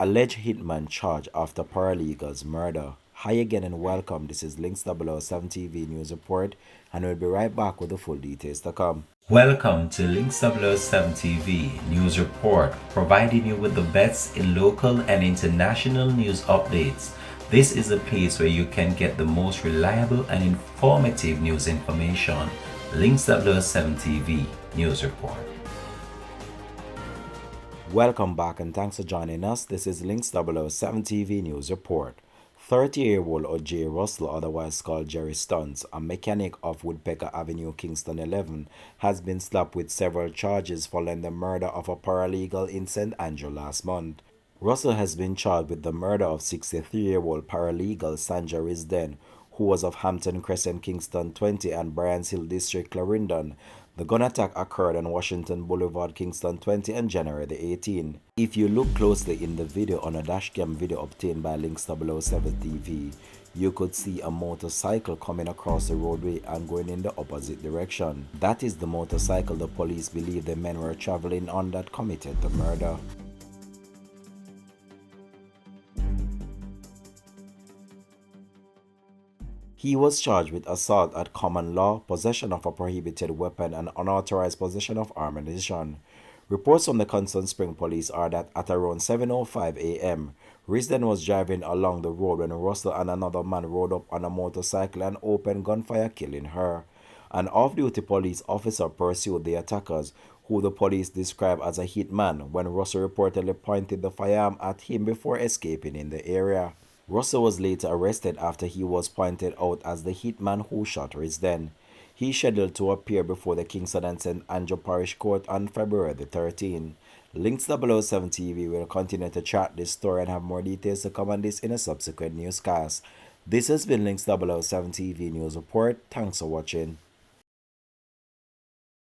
Alleged hitman charged after paralegal's murder. Hi again and welcome. This is Links 007 TV News Report, and we'll be right back with the full details to come. Welcome to Links 007 TV News Report, providing you with the best in local and international news updates. This is a place where you can get the most reliable and informative news information. Links 007 TV News Report. Welcome back and thanks for joining us. This is Links 007 TV News Report. 30-year-old O.J. Russell, otherwise called Jerry Stunts, a mechanic of Woodpecker Avenue, Kingston 11, has been slapped with several charges following the murder of a paralegal in St. Andrew last month. Russell has been charged with the murder of 63-year-old paralegal Sandra Risden, who was of Hampton Crescent, Kingston 20 and Bryans Hill District, Clarendon. The gun attack occurred on Washington Boulevard, Kingston 20 on January the 18th. If you look closely in the video on a dashcam video obtained by Links 007 TV, you could see a motorcycle coming across the roadway and going in the opposite direction. That is the motorcycle the police believe the men were traveling on that committed the murder. He was charged with assault at common law, possession of a prohibited weapon, and unauthorized possession of ammunition. Reports from the Constant Spring Police are that at around 7:05 a.m., Risden was driving along the road when Russell and another man rode up on a motorcycle and opened gunfire, killing her. An off-duty police officer pursued the attackers, who the police described as a hitman, when Russell reportedly pointed the firearm at him before escaping in the area. Russell was later arrested after he was pointed out as the hitman who shot Risden. He is scheduled to appear before the Kingston and St. Andrew Parish Court on February the 13th. Links 007 TV will continue to track this story and have more details to come on this in a subsequent newscast. This has been Links 007 TV News Report. Thanks for watching.